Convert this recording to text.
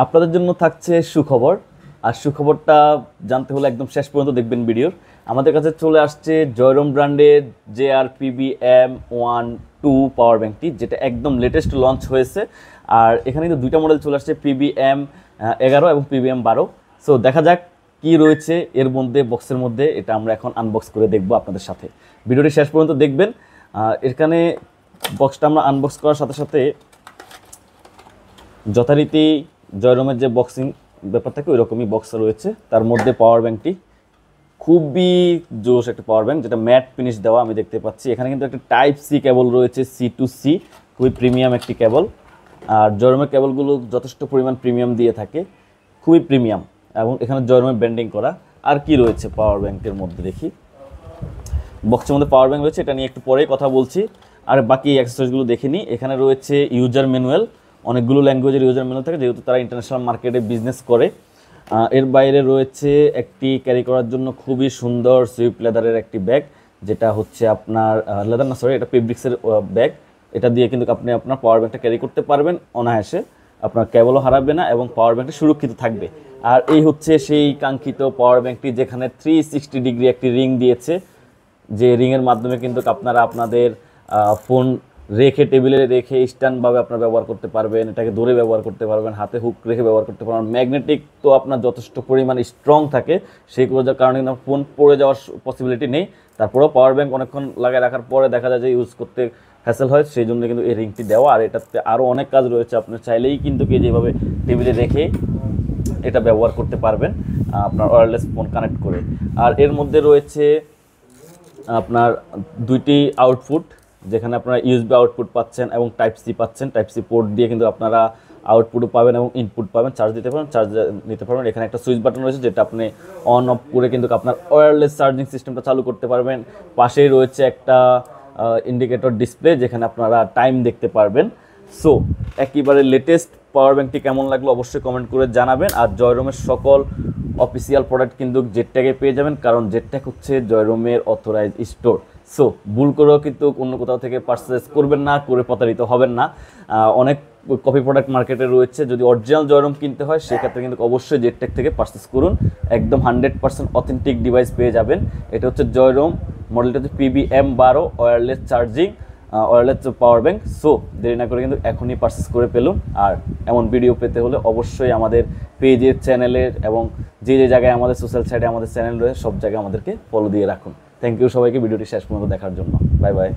আপনাদের জন্য থাকছে সুখবর। আর সুখবরটা জানতে হলে একদম শেষ পর্যন্ত দেখবেন ভিডিওর। আমাদের কাছে চলে আসছে জয়রম ব্র্যান্ডের JR-PBM-1-2 পাওয়ার ব্যাঙ্কটি, যেটা একদম লেটেস্ট লঞ্চ হয়েছে। আর এখানে কিন্তু দুইটা মডেল চলে আসছে, PBM-11 এবং PBM-12। সো দেখা যাক কি রয়েছে এর মধ্যে, বক্সের মধ্যে। এটা আমরা এখন আনবক্স করে দেখবো আপনাদের সাথে। ভিডিওটি শেষ পর্যন্ত দেখবেন। এখানে বক্সটা আমরা আনবক্স করার সাথে সাথে যথারীতি জয়রমের যে বক্সিং ব্যাপার থাকে ওই রকমই বক্স রয়েছে। তার মধ্যে পাওয়ার ব্যাঙ্কটি খুবই জোশ একটা পাওয়ার ব্যাঙ্ক, যেটা ম্যাট ফিনিশ দেওয়া আমি দেখতে পাচ্ছি। এখানে কিন্তু একটা Type-C কেবল রয়েছে, C-to-C, খুবই প্রিমিয়াম একটি কেবল। আর জয়রমের কেবলগুলো যথেষ্ট পরিমাণ প্রিমিয়াম দিয়ে থাকে, খুবই প্রিমিয়াম, এবং এখানে জয়রমের ব্যান্ডিং করা। আর কি রয়েছে পাওয়ার ব্যাঙ্কের মধ্যে দেখি। বক্সের মধ্যে পাওয়ার ব্যাঙ্ক রয়েছে, এটা নিয়ে একটু পরেই কথা বলছি। আর বাকি অ্যাক্সেসরিজগুলো দেখে নিই। এখানে রয়েছে ইউজার ম্যানুয়াল, অনেকগুলো ল্যাঙ্গুয়েজের ইউজার ম্যানুয়াল থাকে, যেহেতু তারা ইন্টারন্যাশনাল মার্কেটে বিজনেস করে। এর বাইরে রয়েছে একটি ক্যারি করার জন্য খুবই সুন্দর সুইফট লেদারের একটি ব্যাগ, যেটা হচ্ছে আপনার লেদার না, সরি, এটা ফেব্রিক্সের ব্যাগ। এটা দিয়ে কিন্তু আপনি আপনার পাওয়ার ব্যাঙ্কটা ক্যারি করতে পারবেন অনায়াসে, আপনার কেবলও হারাবে না এবং পাওয়ার ব্যাঙ্কটা সুরক্ষিত থাকবে। আর এই হচ্ছে সেই কাঙ্ক্ষিত পাওয়ার ব্যাঙ্কটি, যেখানে 360 ডিগ্রি একটি রিং দিয়েছে, যে রিংয়ের মাধ্যমে কিন্তু আপনারা আপনাদের ফোন রেখে, টেবিলে রেখে স্ট্যান্ডভাবে আপনারা ব্যবহার করতে পারবেন, এটাকে ধরে ব্যবহার করতে পারবেন, হাতে হুক রেখে ব্যবহার করতে পারবেন। ম্যাগনেটিক তো আপনার যথেষ্ট পরিমাণে স্ট্রং থাকে, সেইগুলোর কারণে কিন্তু ফোন পড়ে যাওয়ার পসিবিলিটি নেই। তারপরেও পাওয়ার ব্যাঙ্ক অনেকক্ষণ লাগায় রাখার পরে দেখা যায় যে ইউজ করতে হ্যাসেল হয়, সেই জন্য কিন্তু এই রিংটি দেওয়া। আর এটাতে আরও অনেক কাজ রয়েছে, আপনার চাইলেই কিন্তু যেভাবে টেবিলে রেখে এটা ব্যবহার করতে পারবেন আপনার ওয়্যারলেস ফোন কানেক্ট করে। আর এর মধ্যে রয়েছে আপনার দুইটি আউটপুট, যেখানে আপনারা USB আউটপুট পাচ্ছেন এবং Type-C পাচ্ছেন। Type-C পোর্ট দিয়ে কিন্তু আপনারা আউটপুটও পাবেন এবং ইনপুট পাবেন, চার্জ দিতে পারবেন, চার্জ নিতে পারবেন। এখানে একটা সুইচ বাটন রয়েছে, যেটা আপনি অন অফ করে কিন্তু আপনার ওয়্যারলেস চার্জিং সিস্টেমটা চালু করতে পারবেন। পাশেই রয়েছে একটা ইন্ডিকেটর ডিসপ্লে, যেখানে আপনারা টাইম দেখতে পারবেন। সো একেবারে লেটেস্ট পাওয়ার ব্যাঙ্কটি কেমন লাগলো অবশ্যই কমেন্ট করে জানাবেন। আর জয়রমের সকল অফিসিয়াল প্রোডাক্ট কিন্তু জেডট্যাগে পেয়ে যাবেন, কারণ জেডট্যাগ হচ্ছে জয়রমের অথরাইজ স্টোর। সো ভুল করেও কিন্তু অন্য কোথাও থেকে পারচেস করবেন না, করে প্রতারিত হবেন না। অনেক কপি প্রোডাক্ট মার্কেটে রয়েছে, যদি অরিজিনাল জয়রম কিনতে হয় সেক্ষেত্রে কিন্তু অবশ্যই জেডট্যাগ থেকে পারচেস করুন, একদম 100% অথেন্টিক ডিভাইস পেয়ে যাবেন। এটা হচ্ছে জয়রম, মডেলটা হচ্ছে PBM-12 wireless charging wireless power bank. So দেরি না করে কিন্তু এখনই পারচেস করে ফেলুন। আর এমন ভিডিও পেতে হলে অবশ্যই আমাদের পেজের, চ্যানেলের এবং যে যে জায়গায় আমাদের সোশ্যাল সাইটে আমাদের চ্যানেল রয়েছে সব জায়গায় আমাদেরকে ফলো দিয়ে রাখুন। থ্যাংক ইউ সবাইকে ভিডিওটি শেষ পর্যন্ত দেখার জন্য। Bye bye.